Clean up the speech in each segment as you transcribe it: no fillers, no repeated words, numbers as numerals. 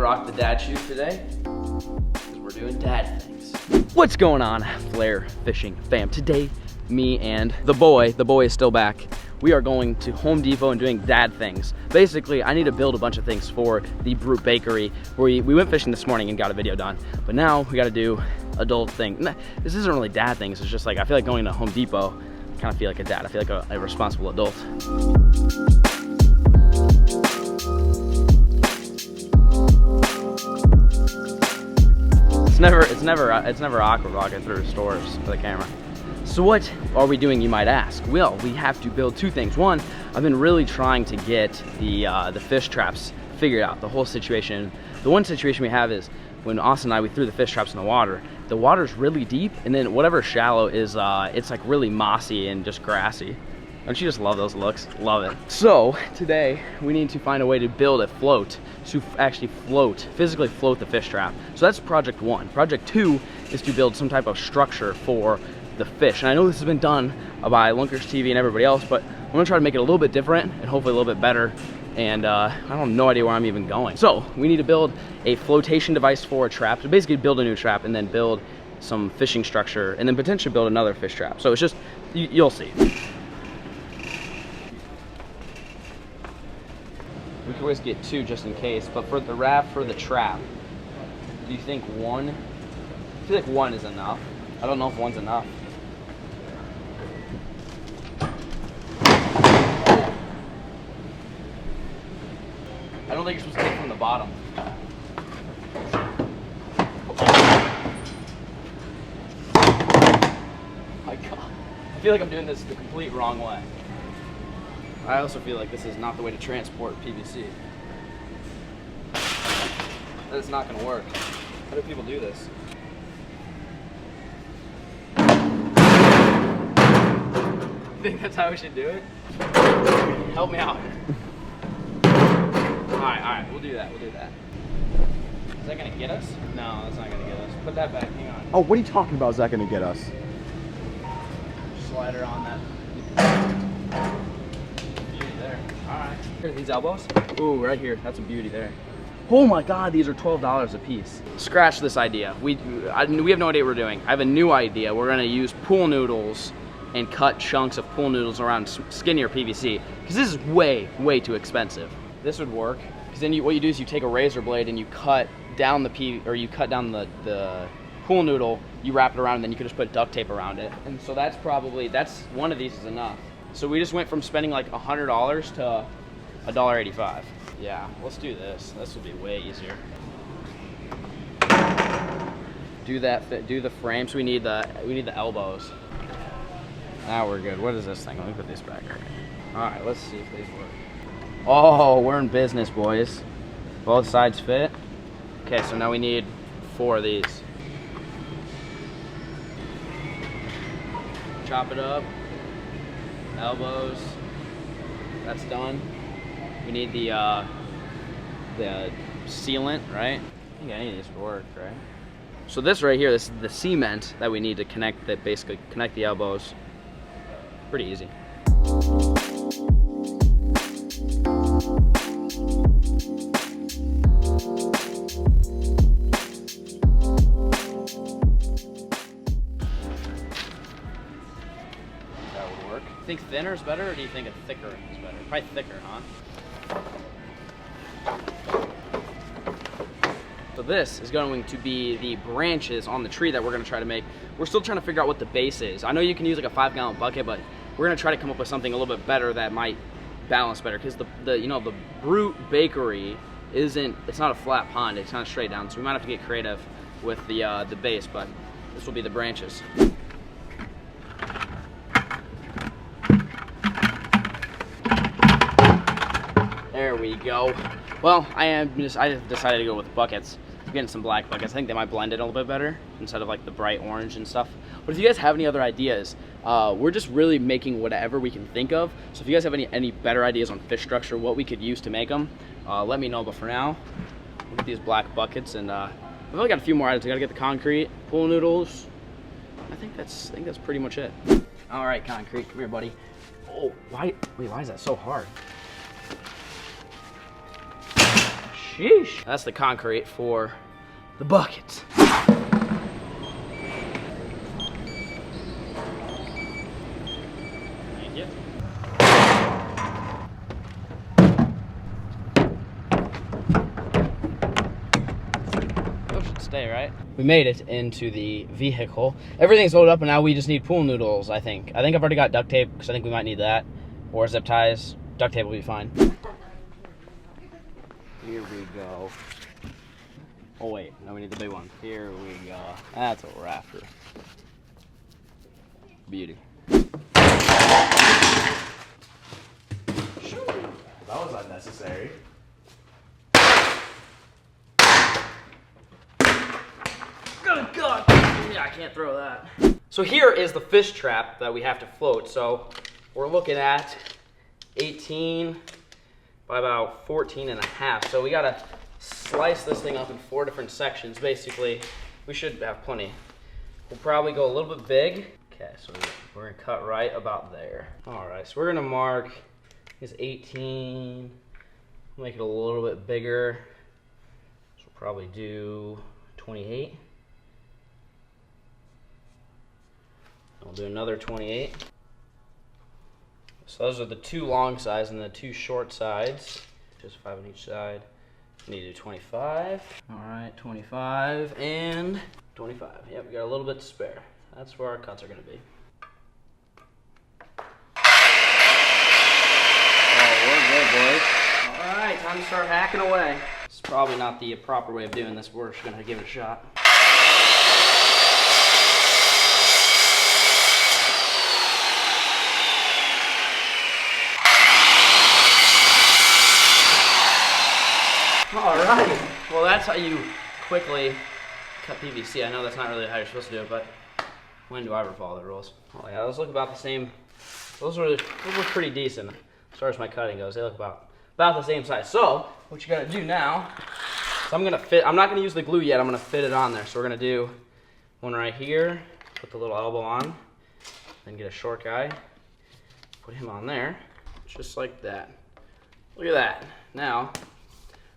rock the dad shoes today because we're doing dad things. What's going on, Flair fishing fam? Today, me and the boy is still back. We are going to Home Depot and doing dad things. Basically, I need to build a bunch of things for the Brute Bakery. We went fishing this morning and got a video done, but now we got to do adult things. This isn't really dad things. It's just like I feel like going to Home Depot. I kind of feel like a dad. I feel like a responsible adult. It's never awkward walking through stores for the camera. So what are we doing, you might ask? Well, we have to build two things. One, I've been really trying to get the fish traps figured out, the whole situation. The one situation we have is when Austin and I, we threw the fish traps in the water's really deep, and then whatever's shallow is, it's like really mossy and just grassy. Don't you just love those looks? Love it. So today we need to find a way to build a float to actually physically float the fish trap. So that's project one. Project two is to build some type of structure for the fish. And I know this has been done by Lunkers TV and everybody else, but I'm gonna try to make it a little bit different and hopefully a little bit better. And I have no idea where I'm even going. So we need to build a flotation device for a trap. So basically build a new trap and then build some fishing structure and then potentially build another fish trap. So it's just, you'll see. We could always get two just in case, but for the raft, for the trap, do you think one? I feel like one is enough. I don't know if one's enough. I don't think you're supposed to take from the bottom. My God. I feel like I'm doing this the complete wrong way. I also feel like this is not the way to transport PVC. That is not going to work. How do people do this? You think that's how we should do it? Help me out. Alright, we'll do that, Is that going to get us? No, that's not going to get us. Put that back, hang on. Oh, what are you talking about? Is that going to get us? Slide her on that. Alright. Here are these elbows. Ooh, right here. That's a beauty there. Oh my God, these are $12 a piece. Scratch this idea. We have no idea what we're doing. I have a new idea. We're gonna use pool noodles and cut chunks of pool noodles around skinnier PVC because this is way, way too expensive. This would work because then what you do is you take a razor blade and you cut down the pool noodle. You wrap it around and then you can just put duct tape around it. And so that's one of these is enough. So we just went from spending like $100 to $1.85. Yeah, let's do this. This will be way easier. Do the frame. So we need the elbows. Now we're good. What is this thing? Let me put this back. All right, let's see if these work. Oh, we're in business, boys. Both sides fit. Okay, so now we need 4 of these. Chop it up. Elbows, that's done. We need the sealant, right? I think any of these would work, right? So this right here, this is the cement that we need to connect, that basically connect the elbows. Pretty easy. Think thinner is better, or do you think a thicker is better? Probably thicker, huh? So this is going to be the branches on the tree that we're going to try to make. We're still trying to figure out what the base is. I know you can use like a 5-gallon bucket, but we're going to try to come up with something a little bit better that might balance better, because the Brute Bakery it's not a flat pond, it's not straight down, so we might have to get creative with the base, but this will be the branches. There we go. Well, I just decided to go with buckets. I'm getting some black buckets. I think they might blend it a little bit better instead of like the bright orange and stuff. But if you guys have any other ideas, we're just really making whatever we can think of. So if you guys have any better ideas on fish structure, what we could use to make them, let me know. But for now, look at these black buckets, and I've only got a few more items. I gotta get the concrete, pool noodles. I think that's pretty much it. All right, concrete, come here, buddy. Oh, why is that so hard? Sheesh. That's the concrete for the buckets. Thank you. Those should stay, right? We made it into the vehicle. Everything's loaded up and now we just need pool noodles, I think. I think I've already got duct tape because I think we might need that. Or zip ties. Duct tape will be fine. Here we go. Oh wait, no, we need the big one. Here we go. That's what we're after. Beauty. That was unnecessary. Good God! Yeah, I can't throw that. So here is the fish trap that we have to float. So we're looking at 18 by about 14 and a half. So we gotta slice this thing up in 4 different sections. Basically, we should have plenty. We'll probably go a little bit big. Okay, so we're gonna cut right about there. All right, so we're gonna mark this 18, make it a little bit bigger. So we'll probably do 28. We'll do another 28. So those are the 2 long sides and the 2 short sides. Just 5 on each side. We need to do 25. All right, 25 and 25. Yep, we got a little bit to spare. That's where our cuts are gonna be. Oh, we're good, boys. All right, time to start hacking away. It's probably not the proper way of doing this, but we're just gonna give it a shot. All right, well that's how you quickly cut PVC. I know that's not really how you're supposed to do it, but when do I ever follow the rules? Oh yeah, those look about the same. Those were pretty decent as far as my cutting goes. They look about the same size. So what you gotta do now, so I'm not gonna use the glue yet, I'm gonna fit it on there. So we're gonna do one right here, put the little elbow on, then get a short guy, put him on there, just like that. Look at that. Now,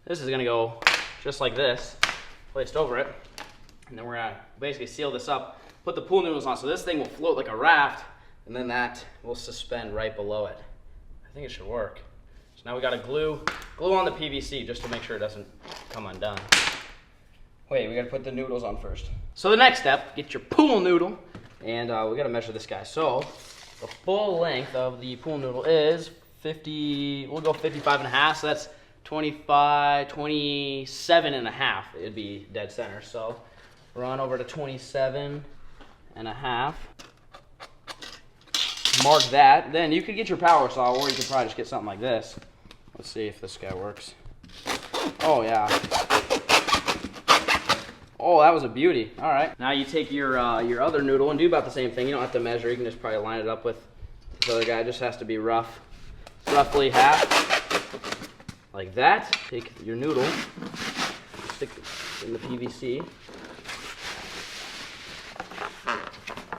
this is gonna go just like this, placed over it, and then we're gonna basically seal this up, put the pool noodles on, so this thing will float like a raft, and then that will suspend right below it. I think it should work. So now we gotta glue on the PVC just to make sure it doesn't come undone. Wait, we gotta put the noodles on first. So the next step, get your pool noodle, and we gotta measure this guy. So the full length of the pool noodle is 50, we'll go 55 and a half, so that's 25, 27 and a half, it'd be dead center. So run over to 27 and a half. Mark that. Then you could get your power saw, or you could probably just get something like this. Let's see if this guy works. Oh yeah. Oh, that was a beauty. All right. Now you take your other noodle and do about the same thing. You don't have to measure. You can just probably line it up with this other guy. It just has to be roughly half. Like that. Take your noodle, stick it in the PVC.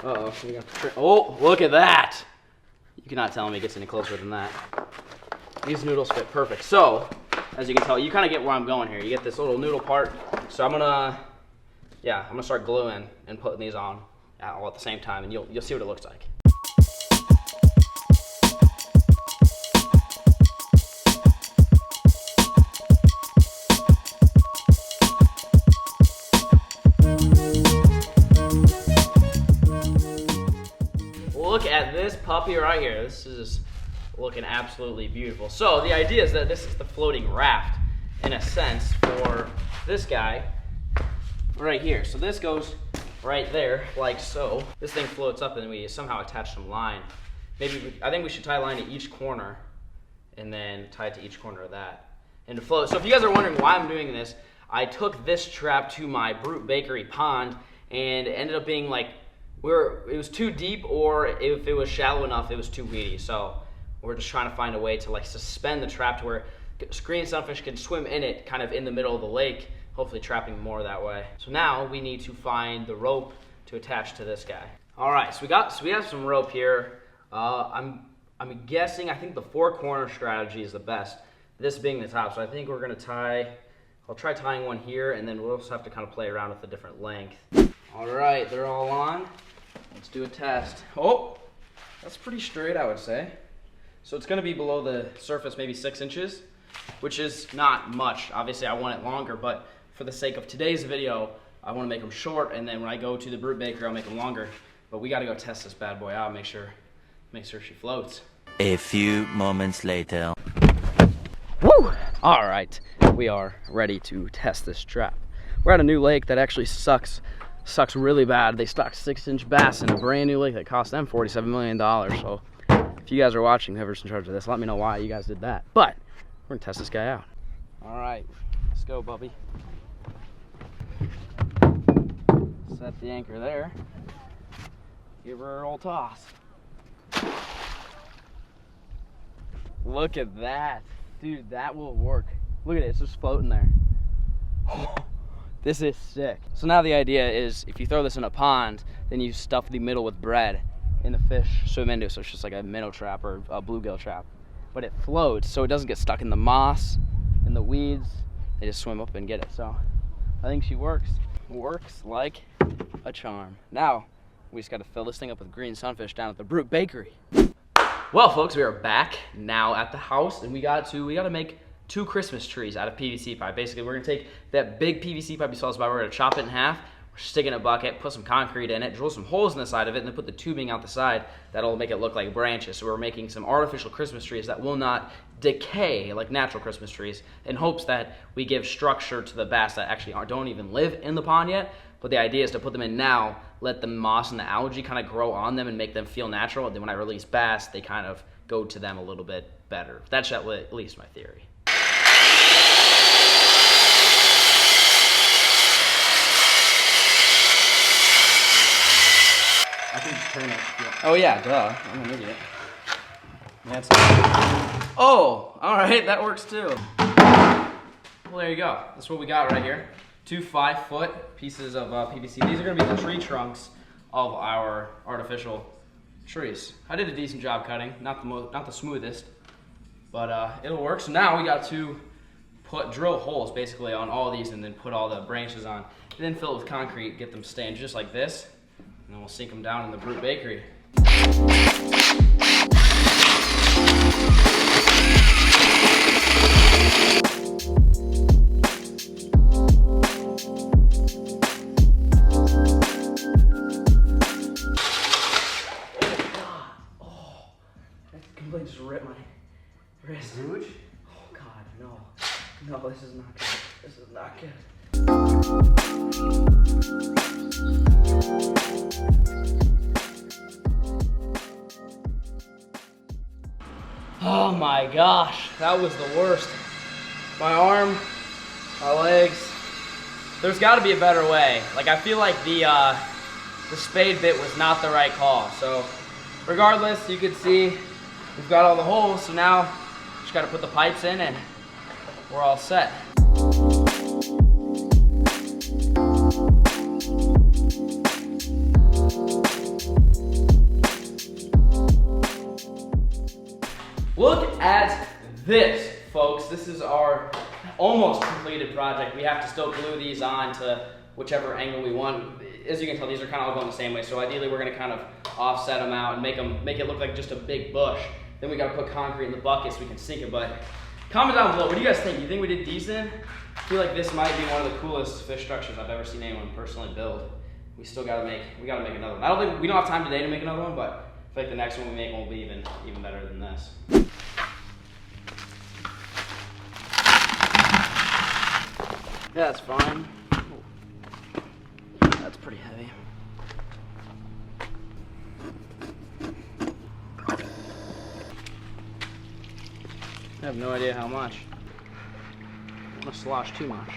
Uh-oh, we got the oh, look at that! You cannot tell me it gets any closer than that. These noodles fit perfect. So, as you can tell, you kind of get where I'm going here. You get this little noodle part. So I'm gonna start gluing and putting these on all at the same time, and you'll see what it looks like. Look at this puppy right here. This is looking absolutely beautiful. So the idea is that this is the floating raft in a sense for this guy right here. So this goes right there like so. This thing floats up and we somehow attach some line. I think we should tie a line to each corner and then tie it to each corner of that and to float. So if you guys are wondering why I'm doing this, I took this trap to my Brute Bakery pond and it ended up being like it was too deep, or if it was shallow enough, it was too weedy. So we're just trying to find a way to like suspend the trap to where green sunfish can swim in it, kind of in the middle of the lake, hopefully trapping more that way. So now we need to find the rope to attach to this guy. All right, so we have some rope here. I'm guessing, I think the 4 corner strategy is the best. This being the top, so I think we're gonna tie I'll try tying one here, and then we'll also have to kind of play around with a different length. All right, they're all on. Let's do a test. Oh, that's pretty straight, I would say. So it's gonna be below the surface, maybe 6 inches, which is not much. Obviously, I want it longer, but for the sake of today's video, I wanna make them short, and then when I go to the Brute Bakery, I'll make them longer. But we gotta go test this bad boy out, make sure she floats. A few moments later. Woo! All right, we are ready to test this trap. We're at a new lake that actually sucks really bad. They stocked 6-inch bass in a brand new lake that cost them $47 million. So if you guys are watching, whoever's in charge of this, let me know why you guys did that. But we're gonna test this guy out. All right, let's go, Bubby. Set the anchor there. Give her a old toss. Look at that. Dude, that will work. Look at it, it's just floating there. This is sick. So now the idea is if you throw this in a pond, then you stuff the middle with bread and the fish swim into it. So it's just like a minnow trap or a bluegill trap. But it floats so it doesn't get stuck in the moss, in the weeds. They just swim up and get it. So I think she works. Works like a charm. Now, we just gotta fill this thing up with green sunfish down at the Brute Bakery. Well, folks, we are back now at the house, and we gotta make 2 Christmas trees out of PVC pipe. Basically, we're gonna take that big PVC pipe you saw us buy, we're gonna chop it in half, stick it in a bucket, put some concrete in it, drill some holes in the side of it, and then put the tubing out the side that'll make it look like branches. So we're making some artificial Christmas trees that will not decay like natural Christmas trees, in hopes that we give structure to the bass that actually don't even live in the pond yet. But the idea is to put them in now, let the moss and the algae kind of grow on them and make them feel natural. And then when I release bass, they kind of go to them a little bit better. That's at least my theory. I can just turn it. Yeah. Oh yeah, duh. I'm an idiot. That's oh, all right, that works too. Well, there you go. That's what we got right here. 2 5-foot pieces of PVC. These are gonna be the tree trunks of our artificial trees. I did a decent job cutting, not the smoothest, but it'll work. So now we got to drill holes basically on all these, and then put all the branches on, and then fill it with concrete, get them staying just like this, and then we'll sink them down in the Brute Bakery. Just ripped my wrist. Rouge? Oh God, no. No, this is not good. This is not good. Oh my gosh, that was the worst. My arm, my legs. There's gotta be a better way. Like, I feel like the spade bit was not the right call. So regardless, you can see we've got all the holes, so now just gotta put the pipes in and we're all set. Look at this, folks. This is our almost completed project. We have to still glue these on to whichever angle we want. As you can tell, these are kind of all going the same way, so ideally we're gonna kind of offset them out and make it look like just a big bush. Then we gotta put concrete in the bucket so we can sink it. But comment down below, what do you guys think? You think we did decent? I feel like this might be one of the coolest fish structures I've ever seen anyone personally build. We gotta make another one. We don't have time today to make another one, but I feel like the next one we make will be even better than this. Yeah, that's fine. That's pretty heavy. I have no idea how much. I don't want to slosh too much.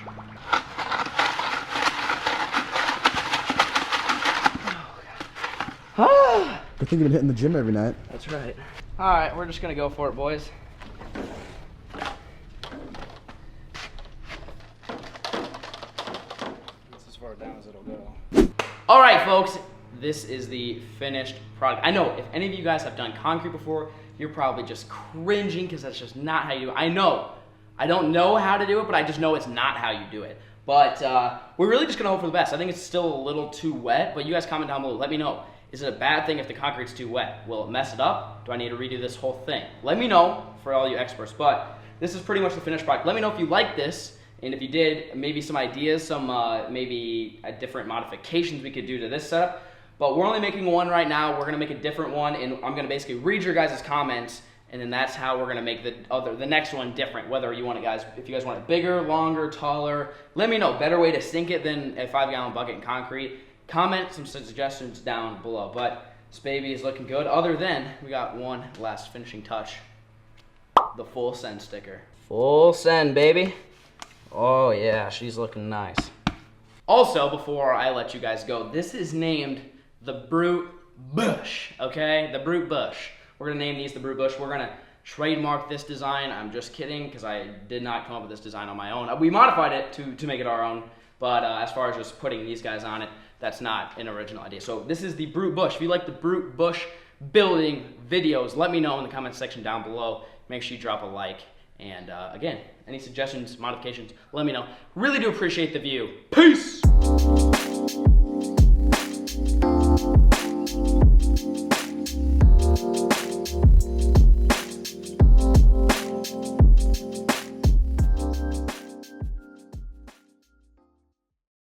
Oh, Good thing you've been hitting the gym every night. that's right. All right, we're just gonna go for it, boys. That's as far down as it'll go. All right, folks, this is the finished product. I know if any of you guys have done concrete before, you're probably just cringing because that's just not how you do it. I I don't know how to do it, but I just know it's not how you do it. But we're really just gonna hope for the best. I think it's still a little too wet, but you guys comment down below. Let me know. Is it a bad thing if the concrete's too wet? Will it mess it up? Do I need to redo this whole thing? Let me know for all you experts, but this is pretty much the finished product. Let me know if you like this, and if you did, maybe some ideas, some maybe different modifications we could do to this setup. But we're only making one right now. We're gonna make a different one, and I'm gonna basically read your guys' comments, and then that's how we're gonna make the next one different. Whether you want it, guys, if you guys want it bigger, longer, taller, let me know. Better way to sink it than a 5-gallon bucket in concrete. Comment some suggestions down below. But this baby is looking good. Other than we got one last finishing touch, the full send sticker. Full send, baby. Oh yeah, she's looking nice. Also, before I let you guys go, this is named the Brute Bush. Okay, the Brute Bush. We're gonna name these the Brute Bush. We're gonna trademark this design. I'm just kidding, because I did not come up with this design on my own. We modified it to make it our own, but as far as just putting these guys on it, that's not an original idea. So this is the Brute Bush. If you like the Brute Bush building videos, let me know in the comments section down below. Make sure you drop a like. And again, any suggestions, modifications, let me know. Really do appreciate the view. Peace!